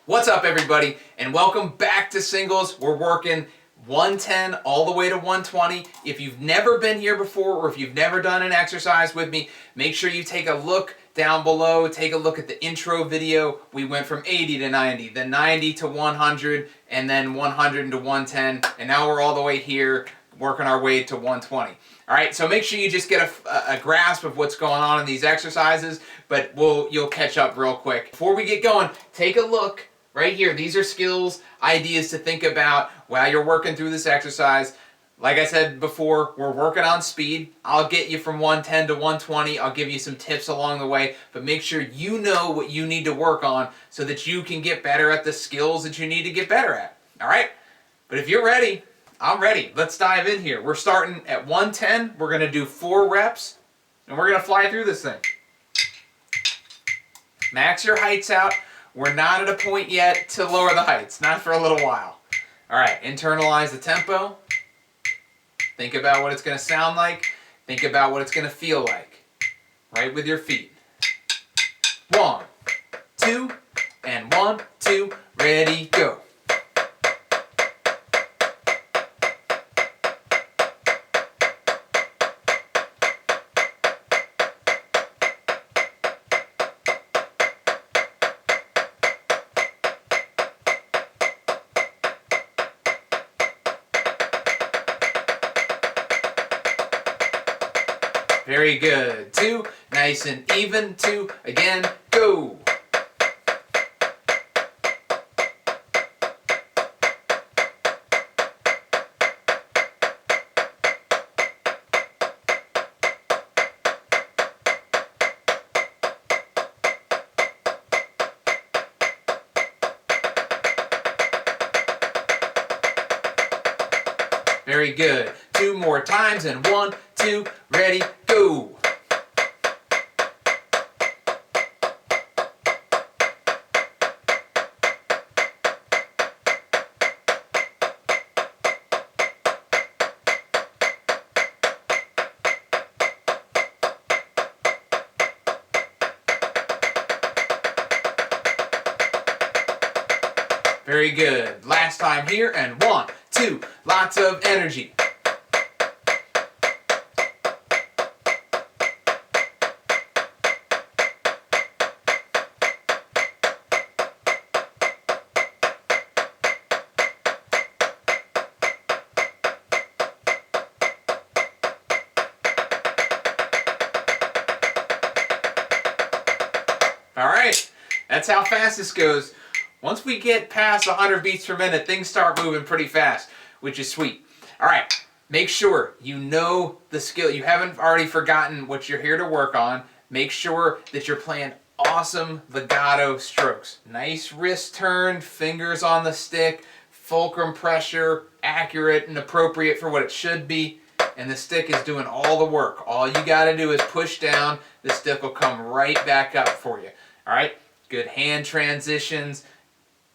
What's up, everybody, and welcome back to Singles. We're working 110 all the way to 120. If you've never been here before or if you've never done an exercise with me, make sure you take a look down below. Take a look at the intro video. We went from 80 to 90, then 90 to 100, and then 100 to 110, and now we're all the way here working our way to 120. All right, so make sure you just get a grasp of what's going on in these exercises, but you'll catch up real quick. Before we get going, take a look right here. These are skills, ideas to think about while you're working through this exercise. Like I said before, we're working on speed. I'll get you from 110 to 120. I'll give you some tips along the way, but make sure you know what you need to work on so that you can get better at the skills that you need to get better at. All right? But if you're ready, I'm ready. Let's dive in here. We're starting at 110. We're going to do 4 reps, and we're going to fly through this thing. Max your heights out. We're not at a point yet to lower the heights, not for a little while. All right, internalize the tempo. Think about what it's going to sound like. Think about what it's going to feel like. Right with your feet. 1, 2, and 1, 2, ready, go. Very good. 2, nice and even. 2, again, go. Very good. 2 more times, and 1, 2, ready, go. Very good. Last time here, and 1, 2, lots of energy. All right, that's how fast this goes. Once we get past 100 beats per minute, things start moving pretty fast, which is sweet. All right, make sure you know the skill. You haven't already forgotten what you're here to work on. Make sure that you're playing awesome legato strokes. Nice wrist turn, fingers on the stick, fulcrum pressure, accurate and appropriate for what it should be. And the stick is doing all the work. All you got to do is push down. The stick will come right back up for you. All right? Good hand transitions,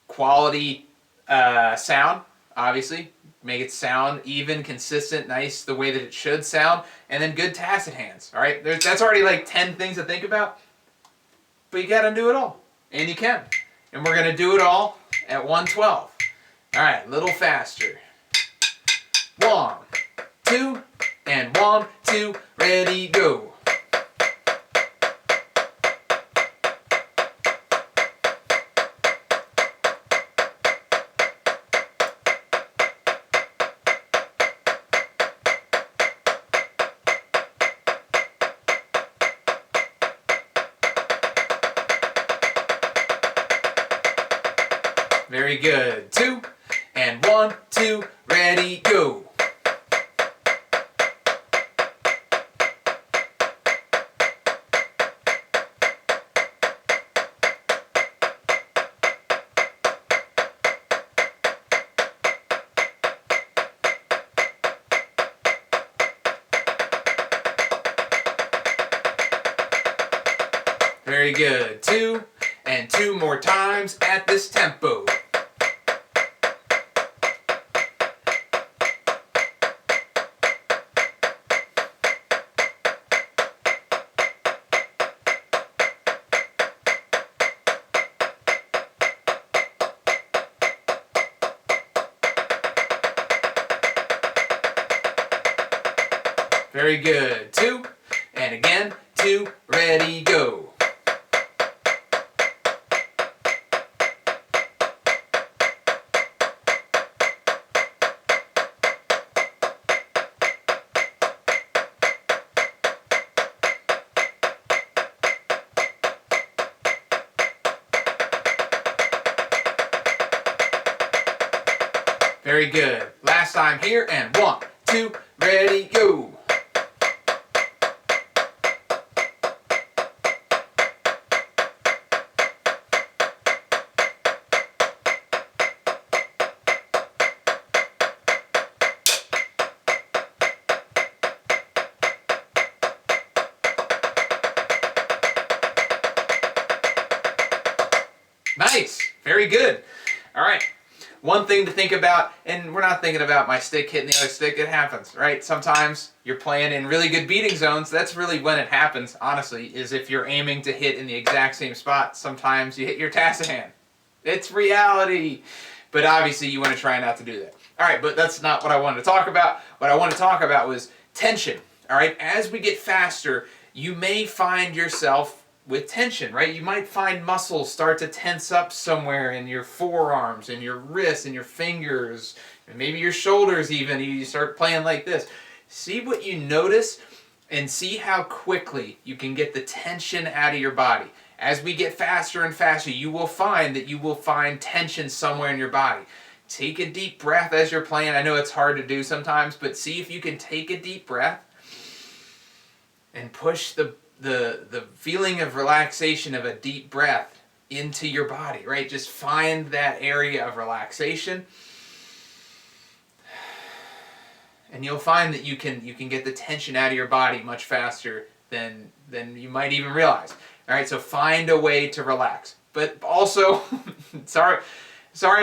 quality sound, obviously. Make it sound even, consistent, nice, the way that it should sound. And then good tacit hands. All right? That's already like 10 things to think about. But you got to do it all. And you can. And we're going to do it all at 112. All right, a little faster. 1, 2, and 1, 2, ready, go. Very good. 2, and 1, 2, ready, go. Very good. 2, and 2 more times at this tempo. Very good. 2, and again, 2, ready, go. Very good. Last time here, and 1, 2, ready, go. Nice. Very good. All right. One thing to think about, and we're not thinking about my stick hitting the other stick, it happens, right? Sometimes you're playing in really good beating zones. That's really when it happens, honestly, is if you're aiming to hit in the exact same spot. Sometimes you hit your tassel hand. It's reality. But obviously you want to try not to do that. All right, but that's not what I wanted to talk about. What I want to talk about was tension. All right, as we get faster, you may find yourself with tension, right? You might find muscles start to tense up somewhere in your forearms, in your wrists, in your fingers, and maybe your shoulders even. You start playing like this. See what you notice and see how quickly you can get the tension out of your body. As we get faster and faster, you will find that you will find tension somewhere in your body. Take a deep breath as you're playing. I know it's hard to do sometimes, but see if you can take a deep breath and push the feeling of relaxation of a deep breath into your body, right? Just find that area of relaxation, and you'll find that you can get the tension out of your body much faster than you might even realize. All right, so find a way to relax. But also, sorry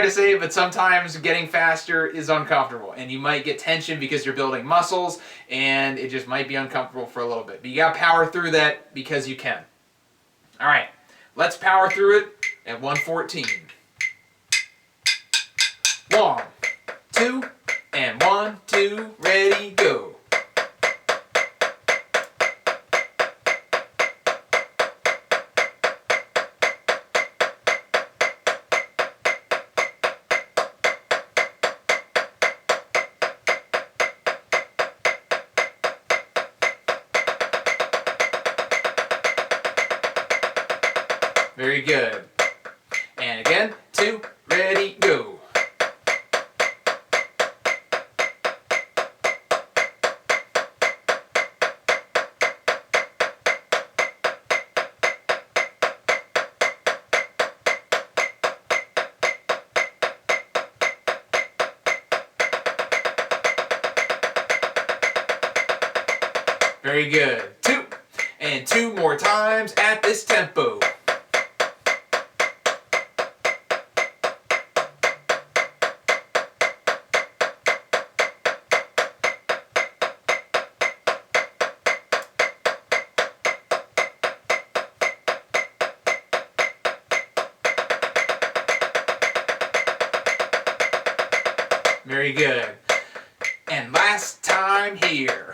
to say, but sometimes getting faster is uncomfortable, and you might get tension because you're building muscles, and it just might be uncomfortable for a little bit. But you got to power through that because you can. All right, let's power through it at 114. 1, 2, and 1, 2, ready, go. Very good. And again, 2, ready, go. Very good. 2, and 2 more times at this tempo. Very good. And last time here.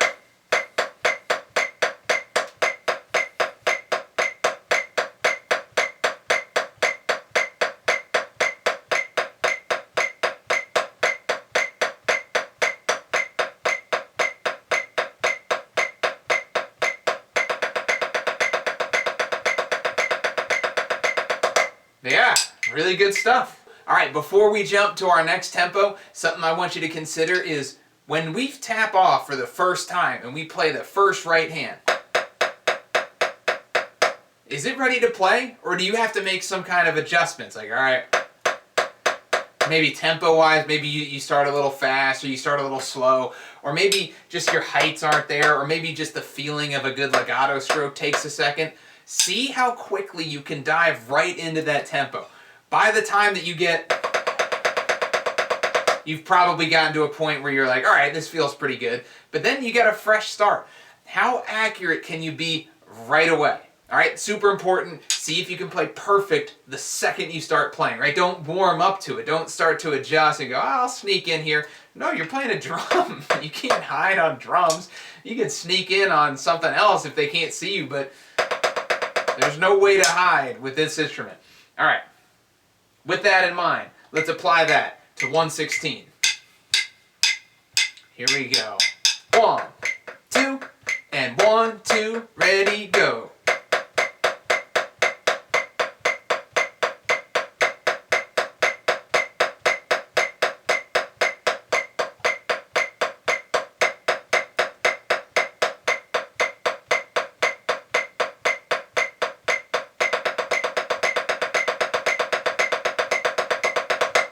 Yeah, really good stuff. All right, before we jump to our next tempo, something I want you to consider is when we tap off for the first time and we play the first right hand, is it ready to play, or do you have to make some kind of adjustments? Like, all right, maybe tempo-wise, maybe you start a little fast, or you start a little slow, or maybe just your heights aren't there, or maybe just the feeling of a good legato stroke takes a second. See how quickly you can dive right into that tempo. By the time that you've probably gotten to a point where you're like, all right, this feels pretty good. But then you get a fresh start. How accurate can you be right away? All right, super important. See if you can play perfect the second you start playing, right? Don't warm up to it. Don't start to adjust and go, oh, I'll sneak in here. No, you're playing a drum. You can't hide on drums. You can sneak in on something else if they can't see you, but there's no way to hide with this instrument. All right, with that in mind, let's apply that to 116. Here we go. 1, 2, and 1, 2, ready, go.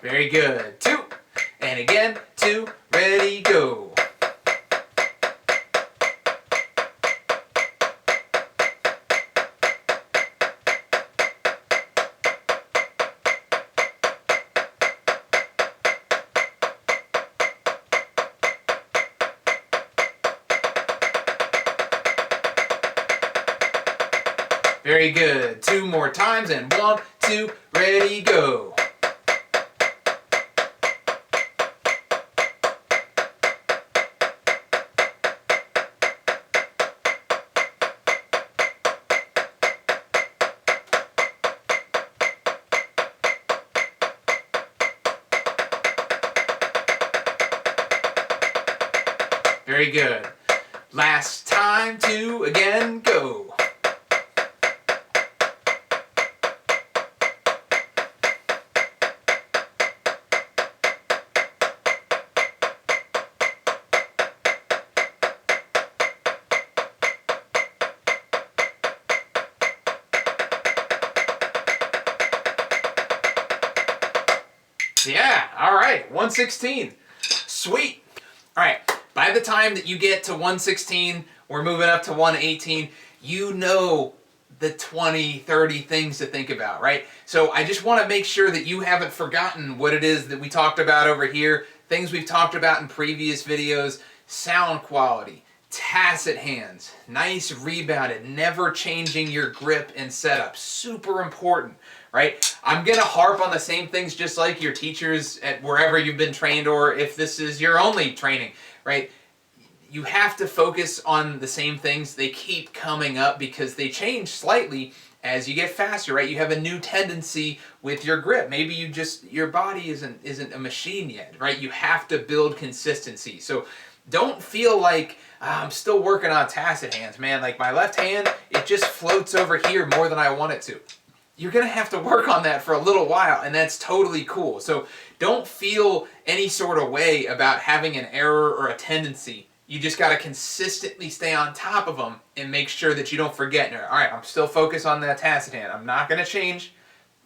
Very good. 2, and again, 2, ready, go. Very good. 2 more times, and 1, 2, ready, go. Very good. Last time, 2, again, go. Yeah, all right, 116. Sweet. All right, by the time that you get to 116, we're moving up to 118, you know the 20, 30 things to think about, right? So I just want to make sure that you haven't forgotten what it is that we talked about over here, things we've talked about in previous videos, sound quality, tacit hands, nice rebounded, never changing your grip and setup, super important, right? I'm going to harp on the same things just like your teachers at wherever you've been trained, or if this is your only training, right? You have to focus on the same things. They keep coming up because they change slightly as you get faster, right? You have a new tendency with your grip. Maybe your body isn't a machine yet, right? You have to build consistency. So don't feel like I'm still working on tacit hands, man. Like my left hand, it just floats over here more than I want it to. You're going to have to work on that for a little while, and that's totally cool. So don't feel any sort of way about having an error or a tendency. You just got to consistently stay on top of them and make sure that you don't forget. All right, I'm still focused on that tacit hand. I'm not going to change.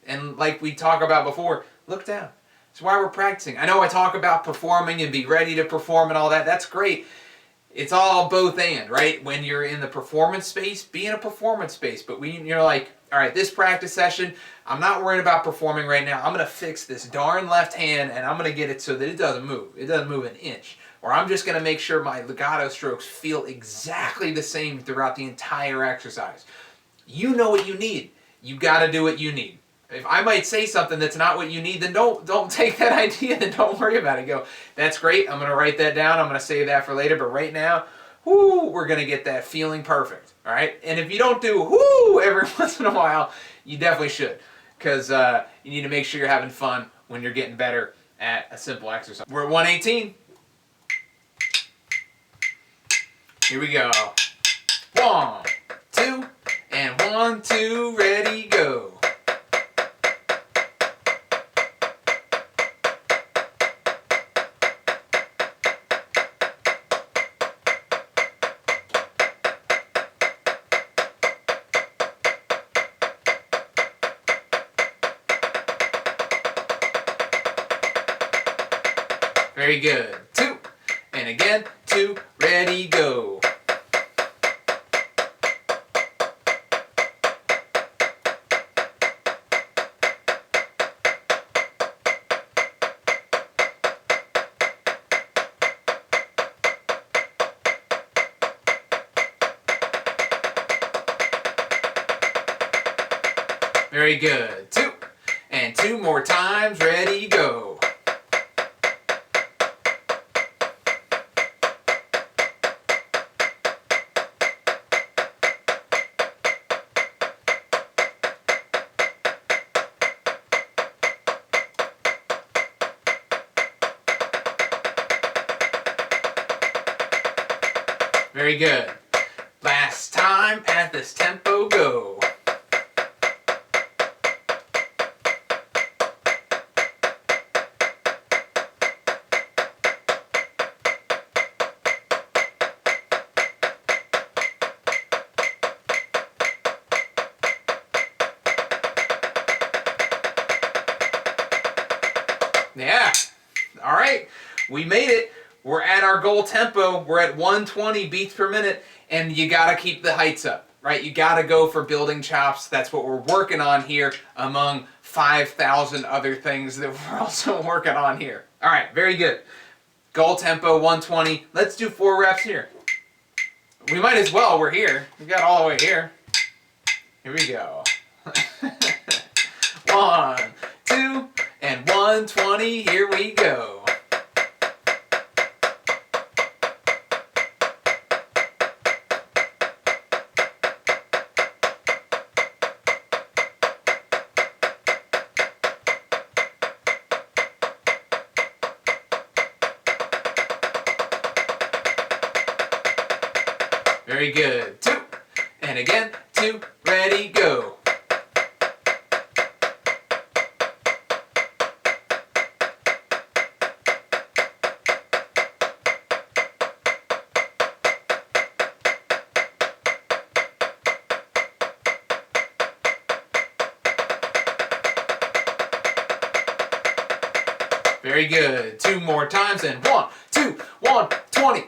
And like we talked about before, look down. That's why we're practicing. I know I talk about performing and be ready to perform and all that. That's great. It's all both and, right? When you're in the performance space, be in a performance space. But when you're like, all right, this practice session, I'm not worried about performing right now. I'm going to fix this darn left hand, and I'm going to get it so that it doesn't move. It doesn't move an inch. Or I'm just going to make sure my legato strokes feel exactly the same throughout the entire exercise. You know what you need. You got to do what you need. If I might say something that's not what you need, then don't take that idea, then don't worry about it. Go, that's great, I'm going to write that down, I'm going to save that for later, but right now, whoo, we're going to get that feeling perfect, all right? And if you don't do whoo every once in a while, you definitely should, because you need to make sure you're having fun when you're getting better at a simple exercise. We're at 118. Here we go. 1, 2, and 1, 2, ready, go. Very good. 2, and again, 2, ready, go. Very good. 2. And 2 more times. Ready, go. Very good. Last time at this tempo, go. Yeah. All right. We made it. We're at our goal tempo. We're at 120 beats per minute, and you got to keep the heights up, right? You got to go for building chops. That's what we're working on here among 5,000 other things that we're also working on here. All right, very good. Goal tempo, 120. Let's do 4 reps here. We might as well. We're here. We got all the way here. Here we go. 1, 2, and 120. Here we go. Very good. 2. And again, 2. Ready, go. Very good. 2 more times and 1, 2, 120.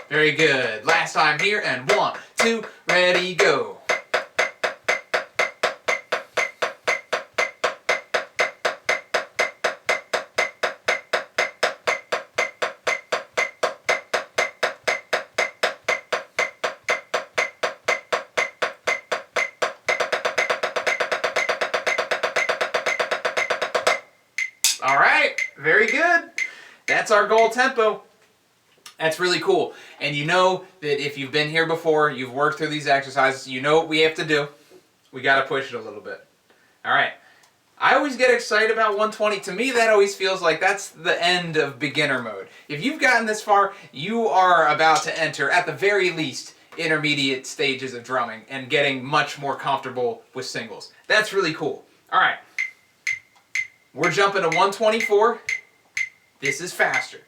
Very good. Last time here, and 1, 2, ready, go. All right, very good. That's our goal tempo. That's really cool. And you know that if you've been here before, you've worked through these exercises, you know what we have to do. We got to push it a little bit. All right. I always get excited about 120. To me, that always feels like that's the end of beginner mode. If you've gotten this far, you are about to enter, at the very least, intermediate stages of drumming and getting much more comfortable with singles. That's really cool. All right. We're jumping to 124. This is faster.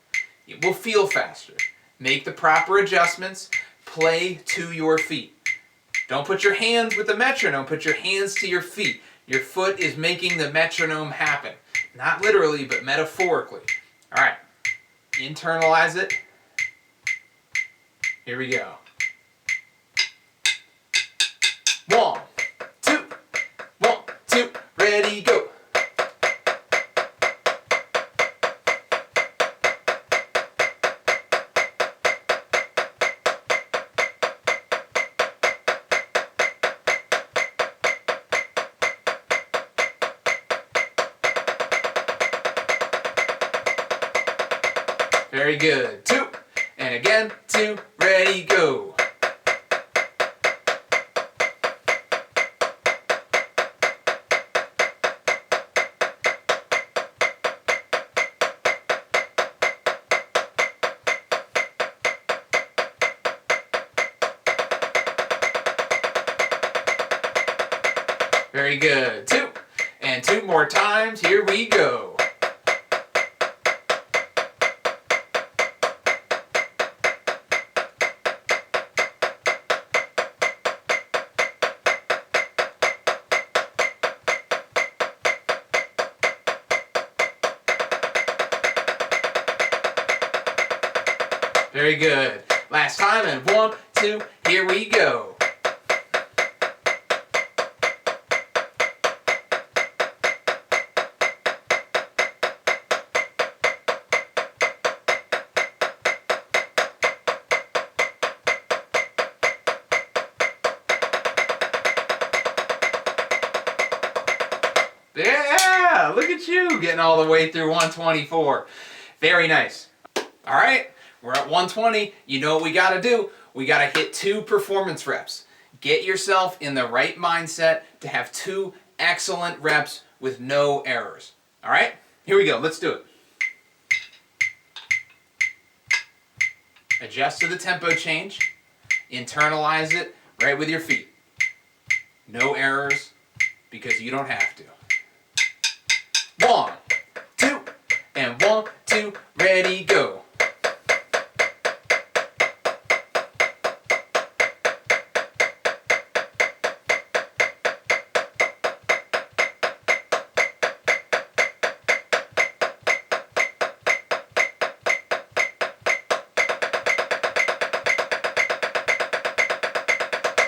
It will feel faster. Make the proper adjustments. Play to your feet. Don't put your hands with the metronome. Put your hands to your feet. Your foot is making the metronome happen. Not literally, but metaphorically. All right. Internalize it. Here we go. 1, 2, 1, 2, ready, go. Very good. 2. And again, 2. Ready, go. Very good. 2. And 2 more times. Here we go. Very good. Last time, and 1, 2, 2, here we go. Yeah, look at you getting all the way through 124. Very nice. All right, we're at 120. You know what we got to do? We got to hit 2 performance reps. Get yourself in the right mindset to have 2 excellent reps with no errors. All right, here we go. Let's do it. Adjust to the tempo change. Internalize it right with your feet. No errors because you don't have to. 1, 2, and 1, 2, ready, go.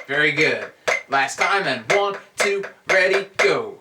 Very good. Last time, and 1, 2, ready, go.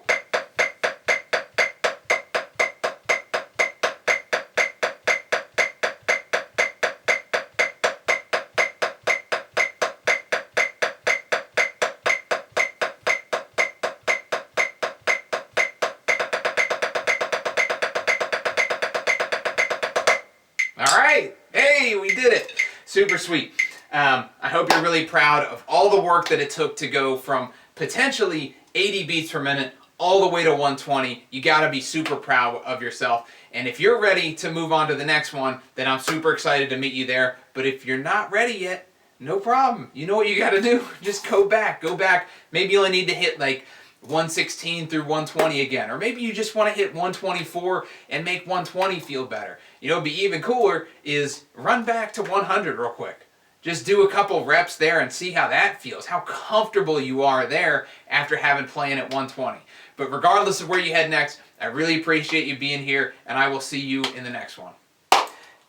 All right, hey, we did it. Super sweet. I hope you're really proud of all the work that it took to go from potentially 80 beats per minute all the way to 120. You got to be super proud of yourself. And if you're ready to move on to the next one, then I'm super excited to meet you there. But if you're not ready yet, no problem. You know what you got to do? Just go back. Go back. Maybe you only need to hit like 116 through 120 again. Or maybe you just want to hit 124 and make 120 feel better. You know, be even cooler is run back to 100 real quick. Just do a couple reps there and see how that feels, how comfortable you are there after having playing at 120. But regardless of where you head next, I really appreciate you being here, and I will see you in the next one.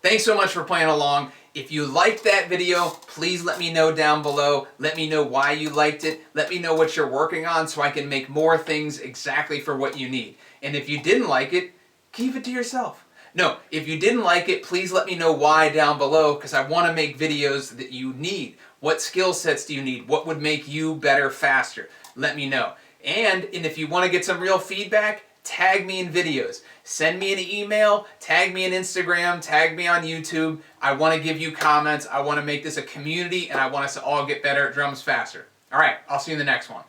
Thanks so much for playing along. If you liked that video, please let me know down below. Let me know why you liked it. Let me know what you're working on so I can make more things exactly for what you need. And if you didn't like it, keep it to yourself. No, if you didn't like it, please let me know why down below, because I want to make videos that you need. What skill sets do you need? What would make you better faster? Let me know. And if you want to get some real feedback, tag me in videos. Send me an email, tag me on Instagram, tag me on YouTube. I want to give you comments. I want to make this a community, and I want us to all get better at drums faster. All right, I'll see you in the next one.